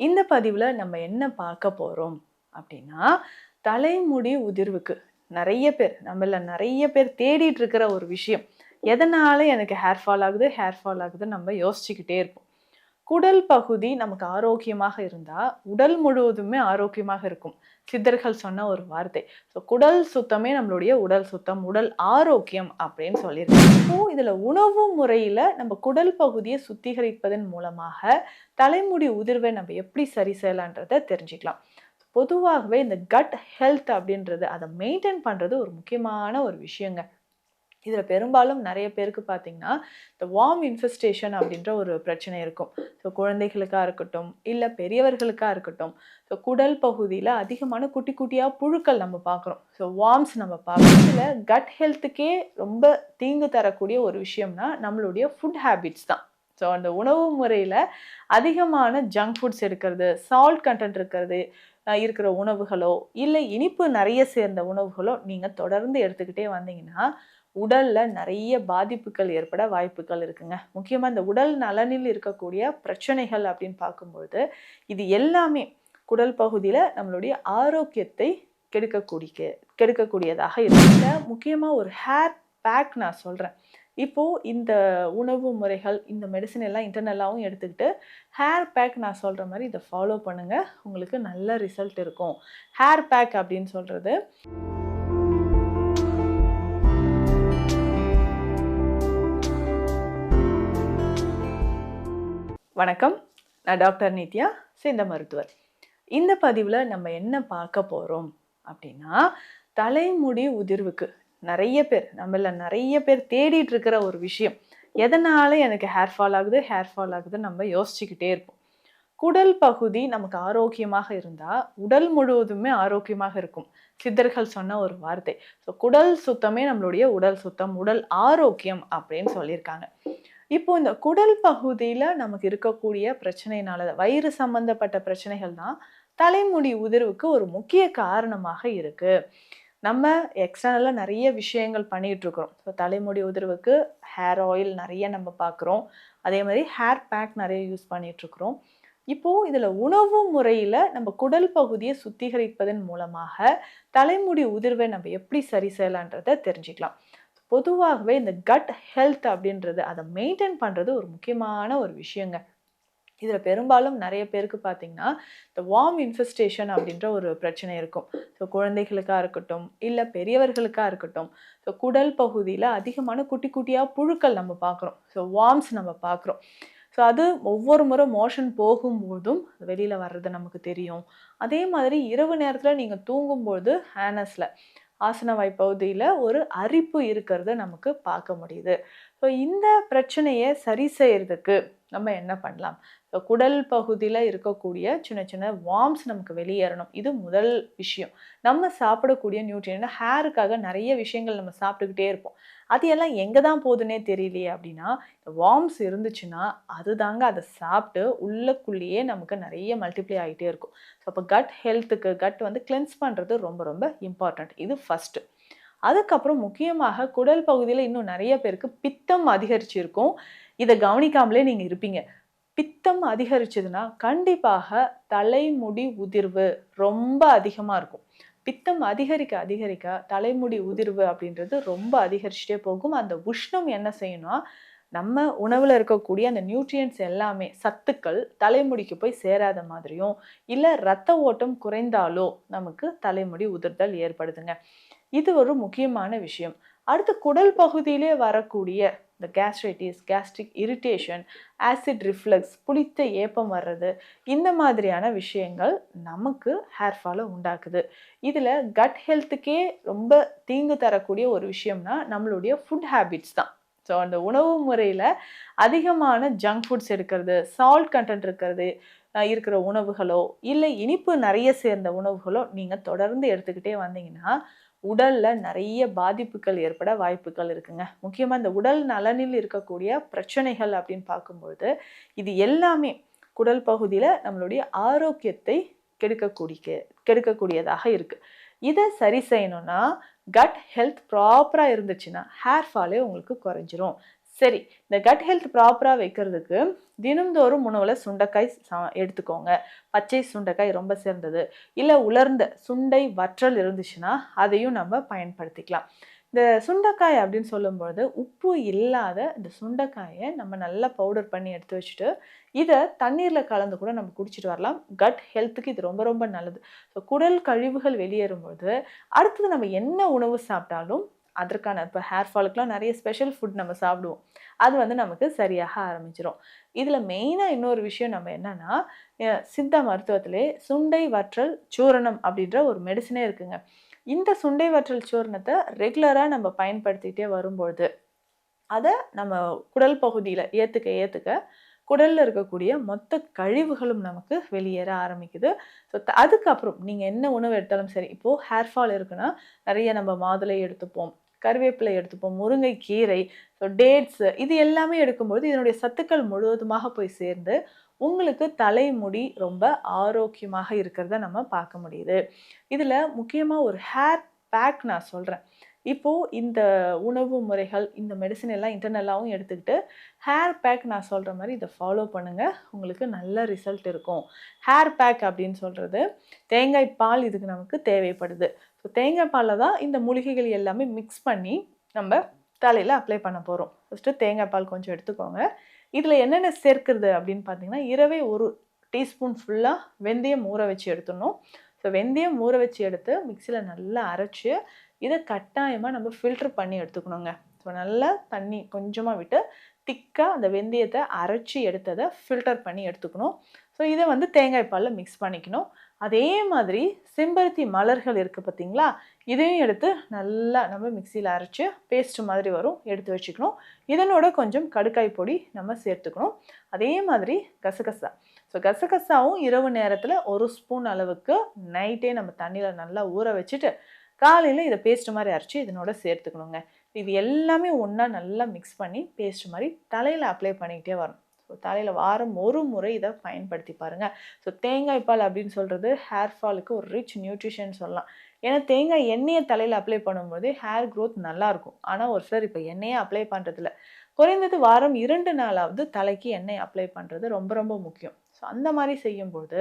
இந்த பதிவுல நம்ம என்ன பார்க்க போறோம் அப்படின்னா, தலைமுடி உதிர்வுக்கு நிறைய பேர் தேடிட்டு இருக்கிற ஒரு விஷயம். எதனால எனக்கு ஹேர் ஃபால் ஆகுது, ஹேர் ஃபால் ஆகுதுன்னு நம்ம யோசிச்சுக்கிட்டே இருப்போம். குடல் பகுதி நமக்கு ஆரோக்கியமாக இருந்தா, உடல் முழுவதுமே ஆரோக்கியமாக இருக்கும். சித்தர்கள் சொன்ன ஒரு வார்த்தை. குடல் சுத்தமே நம்மளுடைய உடல் சுத்தம், உடல் ஆரோக்கியம் அப்படின்னு சொல்லியிருக்காங்க. இப்போ இதுல உணவு முறையில நம்ம குடல் பகுதியை சுத்திகரிப்பதன் மூலமாக தலைமுடி உதிர்வை நம்ம எப்படி சரி செய்யலான்றத தெரிஞ்சுக்கலாம். பொதுவாகவே இந்த கட் ஹெல்த் அப்படின்றது அதை மெயின்டைன் பண்றது ஒரு முக்கியமான ஒரு விஷயங்க. இதுல பெரும்பாலும் நிறைய பேருக்கு பார்த்தீங்கன்னா, இந்த வார்ம் இன்ஃபெஸ்டேஷன் அப்படின்ற ஒரு பிரச்சனை இருக்கும். குழந்தைகளுக்கா இருக்கட்டும், இல்ல பெரியவர்களுக்கா இருக்கட்டும். குடல் பகுதியில அதிகமான குட்டி குட்டியா புழுக்கள் நம்ம பார்க்குறோம். வார்ம்ஸ் நம்ம பார்க்குறோம். இதுல கட் ஹெல்த்துக்கே ரொம்ப தீங்கு தரக்கூடிய ஒரு விஷயம்னா, நம்மளுடைய ஃபுட் ஹேபிட்ஸ் தான். அந்த உணவு முறையில அதிகமான ஜங்க் ஃபுட்ஸ் எடுக்கிறது, சால்ட் கன்டென்ட் இருக்கிறது இருக்கிற உணவுகளோ, இல்ல இனிப்பு நிறைய சேர்ந்த உணவுகளோ நீங்க தொடர்ந்து எடுத்துக்கிட்டே வந்தீங்கன்னா, உடல்ல நிறைய பாதிப்புகள் ஏற்பட வாய்ப்புகள் இருக்குங்க. முக்கியமா இந்த உடல் நலனில் இருக்கக்கூடிய பிரச்சனைகள் அப்படின்னு பார்க்கும்பொழுது, இது எல்லாமே குடல் பகுதியில நம்மளுடைய ஆரோக்கியத்தை கெடுக்கக்கூடியதாக இருக்கு. முக்கியமா ஒரு ஹேர் பேக் நான் சொல்றேன். இப்போ இந்த உணவு முறைகள், இந்த மெடிசின் எல்லாம் இன்டர்னலாவும் எடுத்துக்கிட்டு, ஹேர் பேக் நான் சொல்ற மாரி இத ஃபாலோ பண்ணுங்க. உங்களுக்கு நல்ல ரிசல்ட் இருக்கும். ஹேர் பேக் அப்படின்னு சொல்றது வணக்கம். நான் டாக்டர் நித்யா, சித்த மருத்துவர். இந்த பதிவுல நம்ம என்ன பார்க்க போறோம் அப்படின்னா, தலைமுடி உதிர்வுக்கு நிறைய பேர் தேடிட்டு இருக்கிற ஒரு விஷயம். எதனால எனக்கு ஹேர் ஃபால் ஆகுது, ஹேர் ஃபால் ஆகுதுன்னு நம்ம யோசிச்சுக்கிட்டே இருப்போம். குடல் பகுதி நமக்கு ஆரோக்கியமாக இருந்தா, உடல் முழுவதுமே ஆரோக்கியமாக இருக்கும். சித்தர்கள் சொன்ன ஒரு வார்த்தை. குடல் சுத்தமே நம்மளுடைய உடல் சுத்தம், உடல் ஆரோக்கியம் அப்படின்னு சொல்லியிருக்காங்க. இப்போ இந்த குடல் பகுதியில நமக்கு இருக்கக்கூடிய பிரச்சனையினால வயிறு சம்பந்தப்பட்ட பிரச்சனைகள் தான் தலைமுடி உதிர்வுக்கு ஒரு முக்கிய காரணமாக இருக்கு. நம்ம எக்ஸ்டர்னலா நிறைய விஷயங்கள் பண்ணிட்டு இருக்கிறோம். தலைமுடி உதிர்வுக்கு ஹேர் ஆயில் நிறைய நம்ம பார்க்குறோம். அதே மாதிரி ஹேர் பேக் நிறைய யூஸ் பண்ணிட்டு இருக்கிறோம். இப்போ இதுல உணவு முறையில நம்ம குடல் பகுதியை சுத்திகரிப்பதன் மூலமாக தலைமுடி உதிர்வை நம்ம எப்படி சரி செய்யலான்றத தெரிஞ்சுக்கலாம். பொதுவாகவே இந்த கட் ஹெல்த் அப்படின்றது அதை மெயின்டைன் பண்றது ஒரு முக்கியமான ஒரு விஷயங்க. இதுல பெரும்பாலும் நிறைய பேருக்கு பார்த்தீங்கன்னா, இந்த வார்ம் இன்ஃபெஸ்டேஷன் அப்படின்ற ஒரு பிரச்சனை இருக்கும். குழந்தைகளுக்கா இருக்கட்டும், இல்ல பெரியவர்களுக்கா இருக்கட்டும். குடல் பகுதியில அதிகமான குட்டி குட்டியா புழுக்கள் நம்ம பார்க்குறோம். வார்ம்ஸ் நம்ம பார்க்குறோம். அது ஒவ்வொரு முறை மோஷன் போகும்போதும் வெளியில வர்றது நமக்கு தெரியும். அதே மாதிரி இரவு நேரத்துல நீங்க தூங்கும்போது ஆசன வாய்ப்பகுதியில ஒரு அரிப்பு இருக்கிறத நமக்கு பார்க்க முடியுது. இந்த பிரச்சனையை சரி செய்யறதுக்கு நம்ம என்ன பண்ணலாம்? குடல் பகுதியில இருக்கக்கூடிய சின்ன சின்ன வார்ம்ஸ் நமக்கு வெளியேறணும். இது முதல் விஷயம். நம்ம சாப்பிடக்கூடிய நியூட்ரியன்ட் ஹேருக்காக நிறைய விஷயங்கள் நம்ம சாப்பிட்டுக்கிட்டே இருப்போம். அது எல்லாம் எங்க தான் போகுதுன்னே தெரியலையே அப்படின்னா, வார்ம்ஸ் இருந்துச்சுன்னா அதுதாங்க அதை சாப்பிட்டு உள்ளுக்குள்ளேயே நமக்கு நிறைய மல்டிப்ளை ஆகிட்டே இருக்கும். அப்போ கட் ஹெல்த்துக்கு கட் வந்து கிளென்ஸ் பண்ணுறது ரொம்ப ரொம்ப இம்பார்ட்டண்ட். இது ஃபர்ஸ்ட். அதுக்கப்புறம் முக்கியமாக குடல் பகுதியில் இன்னும் நிறைய பேருக்கு பித்தம் அதிகரிச்சிருக்கும். இதை கவனிக்காமலே நீங்க இருப்பீங்க. பித்தம் அதிகரிச்சதுன்னா கண்டிப்பாக தலைமுடி உதிர்வு ரொம்ப அதிகமா இருக்கும். பித்தம் அதிகரிக்க அதிகரிக்க தலைமுடி உதிர்வு அப்படின்றது ரொம்ப அதிகரிச்சுட்டே போகும். அந்த உஷ்ணம் என்ன செய்யணும்னா, நம்ம உணவுல இருக்கக்கூடிய அந்த நியூட்ரியன்ஸ் எல்லாமே சத்துக்கள் தலைமுடிக்கு போய் சேராத மாதிரியும், இல்ல இரத்த ஓட்டம் குறைந்தாலோ நமக்கு தலைமுடி உதிர்தல் ஏற்படுதுங்க. இது ஒரு முக்கியமான விஷயம். அடுத்து குடல் பகுதியிலே வரக்கூடிய இந்த gastritis, gastric irritation, acid reflux, புளித்த ஏப்பம் வர்றது, இந்த மாதிரியான விஷயங்கள் நமக்கு ஹேர் ஃபாலை உண்டாக்குது. இதில் கட் ஹெல்த்துக்கே ரொம்ப தீங்கு தரக்கூடிய ஒரு விஷயம்னா நம்மளுடைய ஃபுட் ஹேபிட்ஸ் தான். அந்த உணவு முறையில் அதிகமான ஜங்க் ஃபுட்ஸ் எடுக்கிறது, சால்ட் கண்டென்ட் இருக்கிறது இருக்கிற உணவுகளோ, இல்லை இனிப்பு நிறைய சேர்ந்த உணவுகளோ நீங்கள் தொடர்ந்து எடுத்துக்கிட்டே வந்தீங்கன்னா, உடல்ல நிறைய பாதிப்புகள் ஏற்பட வாய்ப்புகள் இருக்குங்க. முக்கியமா இந்த உடல் நலனில் இருக்கக்கூடிய பிரச்சனைகள் அப்படின்னு பார்க்கும்பொழுது, இது எல்லாமே குடல் பகுதியில நம்மளுடைய ஆரோக்கியத்தை கெடுக்கக்கூடியதாக இருக்கு. இதை சரி செய்யணும்னா கட் ஹெல்த் ப்ராப்பரா இருந்துச்சுன்னா ஹேர் ஃபாலே உங்களுக்கு குறைஞ்சிரும். சரி, இந்த கட் ஹெல்த் ப்ராப்பரா வைக்கிறதுக்கு தினம்தோறும் உணவுல சுண்டைக்காய் எடுத்துக்கோங்க. பச்சை சுண்டைக்காய் ரொம்ப சிறந்தது. இல்ல உலர்ந்த சுண்டை வற்றல் இருந்துச்சுன்னா, அதையும் நம்ம பயன்படுத்திக்கலாம். இந்த சுண்டைக்காய் அப்படின்னு சொல்லும்பொழுது, உப்பு இல்லாத இந்த சுண்டைக்காய நம்ம நல்லா பவுடர் பண்ணி எடுத்து வச்சுட்டு, இத தண்ணீர்ல கலந்து கூட நம்ம குடிச்சிட்டு வரலாம். கட் ஹெல்த்துக்கு இது ரொம்ப ரொம்ப நல்லது. ஸோ குடல் கழிவுகள் வெளியேறும்போது, அடுத்தது நம்ம என்ன உணவு சாப்பிட்டாலும் அதற்கான இப்போ ஹேர் ஃபாலுக்குலாம் நிறைய ஸ்பெஷல் ஃபுட் நம்ம சாப்பிடுவோம். அது வந்து நமக்கு சரியாக ஆரம்பிச்சிரும். இதில மெயினா இன்னொரு விஷயம் நம்ம என்னன்னா, சித்த மருத்துவத்திலே சுண்டை வற்றல் சூரணம் அப்படின்ற ஒரு மெடிசினே இருக்குங்க. இந்த சுண்டை வற்றல் சூரணத்த ரெகுலரா நம்ம பயன்படுத்திட்டே வரும்பொழுது, அத நம்ம குடல் பகுதியில ஏத்துக்க ஏத்துக்க, குடல்ல இருக்கக்கூடிய மொத்த கழிவுகளும் நமக்கு வெளியேற ஆரம்பிக்குது. ஸோ அதுக்கப்புறம் நீங்க என்ன உணவு எடுத்தாலும் சரி, இப்போ ஹேர் ஃபால் இருக்குன்னா, நெறைய நம்ம மாதுளை எடுத்துப்போம், கருவேப்பிலை எடுத்துப்போம், முருங்கை கீரை, ஸோ டேட்ஸ் இது எல்லாமே எடுக்கும்போது இதனுடைய சத்துக்கள் முழுவதுமாக போய் சேர்ந்து, உங்களுக்கு தலைமுடி ரொம்ப ஆரோக்கியமாக இருக்கிறத நம்ம பார்க்க முடியுது. இதில முக்கியமா ஒரு ஹேர் பேக் நான் சொல்றேன். இப்போ இந்த உணவு முறைகள், இந்த மெடிசின் எல்லாம் இன்டர்னலாவும் எடுத்துக்கிட்டு, ஹேர் பேக் நான் சொல்ற மாரி இத ஃபாலோ பண்ணுங்க. உங்களுக்கு நல்ல ரிசல்ட் இருக்கும். ஹேர் பேக் அப்படின்னு சொல்றது, தேங்காய் பால் இதுக்கு நமக்கு தேவைப்படுது. ஸோ தேங்காய் பால்ல தான் இந்த மூலிகைகள் எல்லாமே மிக்ஸ் பண்ணி, நம்ம தலையில அப்ளை பண்ண போறோம். ஃபர்ஸ்ட்டு தேங்காய் பால் கொஞ்சம் எடுத்துக்கோங்க. இதில என்னென்ன சேர்க்கிறது அப்படின்னு பார்த்தீங்கன்னா, இரவே 1 டீஸ்பூன் ஃபுல்லா வெந்தயம் ஊற வச்சு எடுத்துடணும். ஸோ வெந்தயம் ஊற வச்சு எடுத்து மிக்ஸியில நல்லா அரைச்சு, இத கட்டாயமா நம்ம ஃபில்டர் பண்ணி எடுத்துக்கணுங்க. ஸோ நல்லா தண்ணி கொஞ்சமா விட்டு, திக்கா அந்த வெந்தயத்த அரைச்சு எடுத்தத ஃபில்டர் பண்ணி எடுத்துக்கணும். ஸோ இத வந்து தேங்காய் பால்ல மிக்ஸ் பண்ணிக்கணும். அதே மாதிரி செம்பருத்தி மலர்கள் இருக்கு பார்த்தீங்களா? இதையும் எடுத்து நல்லா நம்ம மிக்ஸியில அரைச்சு பேஸ்ட் மாதிரி வரும். எடுத்து வச்சுக்கணும். இதனோட கொஞ்சம் கடுக்காய் பொடி நம்ம சேர்த்துக்கணும். அதே மாதிரி கசகசா. ஸோ கசகசாவும் இரவு நேரத்தில 1 ஸ்பூன் அளவுக்கு நைட்டே நம்ம தண்ணீல நல்லா ஊற வச்சுட்டு, காலையில இத பேஸ்ட் மாரி அரைச்சு இதனோட சேர்த்துக்கணுங்க. இது எல்லாமே ஒண்ணா நல்லா மிக்ஸ் பண்ணி பேஸ்ட் மாரி தலையில அப்ளை பண்ணிக்கிட்டே வரணும். ஸோ தலையில வாரம் ஒரு முறை இத பயன்படுத்தி பாருங்க. ஸோ தேங்காய் பால் அப்படின்னு சொல்றது ஹேர் ஃபாலுக்கு ஒரு ரிச் நியூட்ரிஷன் சொல்லலாம். ஏன்னா தேங்காய் எண்ணெய தலையில அப்ளை பண்ணும்போது ஹேர் குரோத் நல்லாருக்கும். ஆனா ஒரு சிலர் இப்ப எண்ணெயே அப்ளை பண்றதில்ல. குறைந்தது வாரம் 2 நாளாவது தலைக்கு எண்ணெய் அப்ளை பண்றது ரொம்ப ரொம்ப முக்கியம். ஸோ அந்த மாரி செய்யும்போது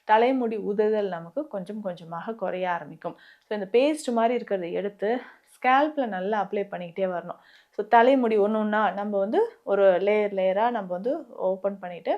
தலைமுடி உதிர்தல் நமக்கு கொஞ்சம் கொஞ்சமாக குறைய ஆரம்பிக்கும். ஸோ இந்த பேஸ்ட் மாரி இருக்கிறத எடுத்து ஸ்கேல்ப்ல நல்லா அப்ளை பண்ணிக்கிட்டே வரணும். ஸோ தலைமுடி ஒண்ணு ஒண்ணா நம்ம வந்து ஒரு லேயரா நம்ம வந்து ஓப்பன் பண்ணிட்டு,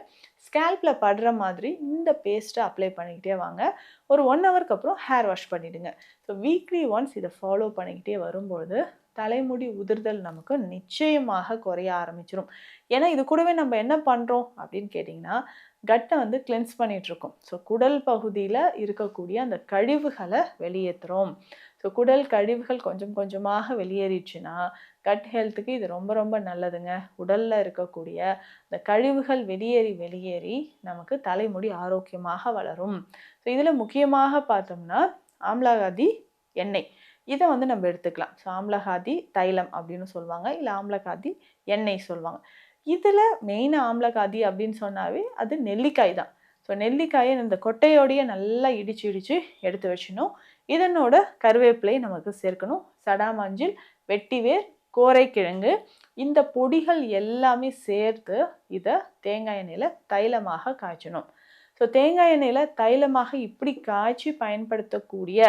ஸ்கேல்ப்ல படுற மாதிரி இந்த பேஸ்ட்ட அப்ளை பண்ணிக்கிட்டே வாங்க. ஒரு 1 ஹவருக்கு அப்புறம் ஹேர் வாஷ் பண்ணிடுங்க. ஸோ வீக்லி ஒன்ஸ் இத ஃபாலோ பண்ணிக்கிட்டே வரும்பொழுது, தலைமுடி உதிர்தல் நமக்கு நிச்சயமாக குறைய ஆரம்பிச்சுரும். ஏன்னா இது கூடவே நம்ம என்ன பண்றோம் அப்படின்னு கேட்டிங்கன்னா, கட்ட வந்து கிளென்ஸ் பண்ணிட்டுருக்கோம். ஸோ குடல் பகுதியில இருக்கக்கூடிய அந்த கழிவுகள வெளியேத்துறோம். ஸோ குடல் கழிவுகள் கொஞ்சம் கொஞ்சமாக வெளியேறிடுச்சுன்னா, கட் ஹெல்த்துக்கு இது ரொம்ப ரொம்ப நல்லதுங்க. உடல்ல இருக்கக்கூடிய இந்த கழிவுகள் வெளியேறி வெளியேறி நமக்கு தலைமுடி ஆரோக்கியமாக வளரும். ஸோ இதில முக்கியமாக பார்த்தோம்னா, ஆம்லாகாதி எண்ணெய். இத வந்து நம்ம எடுத்துக்கலாம். ஸோ ஆம்லகாதி தைலம் அப்படின்னு சொல்லுவாங்க. இல்ல ஆம்லகாதி எண்ணெய் சொல்லுவாங்க. இதில மெயினா ஆம்லகாதி அப்படின்னு சொன்னாவே அது நெல்லிக்காய் தான். ஸோ நெல்லிக்காய இந்த கொட்டையோடயே நல்லா இடிச்சு இடிச்சு எடுத்து வச்சுடணும். இதனோட கருவேப்பிலை நமக்கு சேர்க்கணும். சடாமஞ்சில், வெட்டிவேர், கோரைக்கிழங்கு இந்த பொடிகள் எல்லாமே சேர்த்து இத தேங்காய் எண்ணெயில தைலமாக காய்ச்சணும். ஸோ தேங்காய் எண்ணெயில தைலமாக இப்படி காய்ச்சி பயன்படுத்தக்கூடிய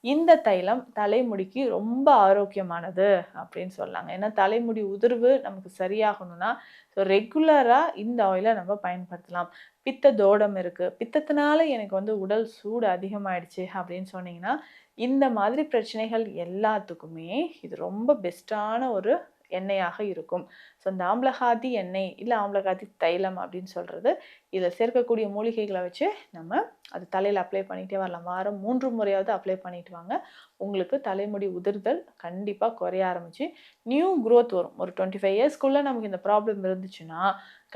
இந்த தைலம் தலைமுடிக்கு ரொம்ப ஆரோக்கியமானது அப்படின்னு சொல்லலாங்க. ஏன்னா தலைமுடி உதிர்வு நமக்கு சரியாகணும்னா, ஸோ ரெகுலரா இந்த ஆயில நம்ம பயன்படுத்தலாம். பித்த தோடம் இருக்கு. பித்தத்தினால எனக்கு வந்து உடல் சூடு அதிகமாயிடுச்சு அப்படின்னு சொன்னீங்கன்னா, இந்த மாதிரி பிரச்சனைகள் எல்லாத்துக்குமே இது ரொம்ப பெஸ்ட்டான ஒரு எண்ணெயாக இருக்கும். ஸோ இந்த ஆம்லகாதி எண்ணெய், இல்ல ஆம்லகாதி தைலம் அப்படின்னு சொல்றது, இதில சேர்க்கக்கூடிய மூலிகைகளை வச்சு நம்ம அது தலையில அப்ளை பண்ணிட்டே வரலாம். வாரம் 3 முறையாவது அப்ளை பண்ணிட்டு வாங்க. உங்களுக்கு தலைமுடி உதிர்தல் கண்டிப்பா குறைய ஆரம்பிச்சு, நியூ குரோத் வரும். ஒரு 25 இயர்ஸ்க்குள்ள நமக்கு இந்த ப்ராப்ளம் இருந்துச்சுன்னா,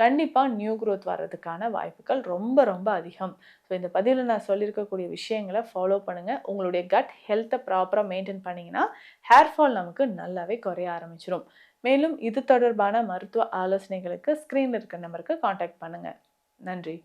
கண்டிப்பா நியூ குரோத் வர்றதுக்கான வாய்ப்புகள் ரொம்ப ரொம்ப அதிகம். ஸோ இந்த பதிவில நான் சொல்லியிருக்கக்கூடிய விஷயங்கள ஃபாலோ பண்ணுங்க. உங்களுடைய கட் ஹெல்த்த ப்ராப்பரா மெயின்டெயின் பண்ணீங்கன்னா, ஹேர் ஃபால் நமக்கு நல்லாவே குறைய ஆரம்பிச்சுரும். மேலும் இது தொடர்பான மருத்துவ ஆலோசனைகளுக்கு ஸ்க்ரீன்ல இருக்க நம்பருக்கு கான்டாக்ட் பண்ணுங்க. நன்றி.